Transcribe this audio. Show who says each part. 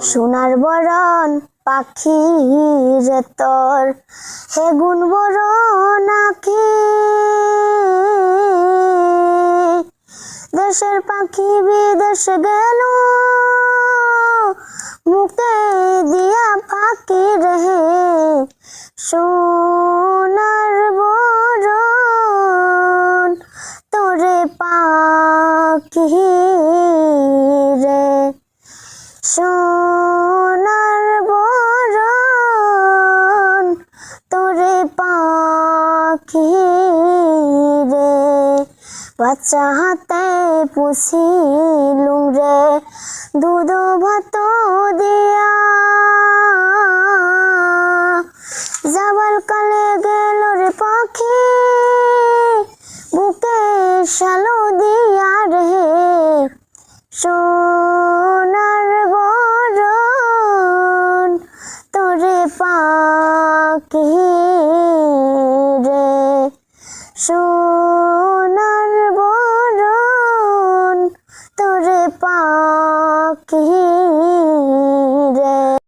Speaker 1: সোনার বরণ পাখি রে তোর হে গুণ বরণ আঁখি, দেশের পাখি বিদেশে গেল মুখে দিয়া ফাঁকি রে, সোনার বরণ তোরে পাখি রে, সোনার বরণ তোরে পাখি রে। বাচ্চা হাতে পুষিলুম রে দুধ ভাত দিয়া, যাবার কালে গেল রে পাখি বুকে শালো দিয়া রে, সোনার বরণ তোরে পাখি রে, সোনার বরণ তোরে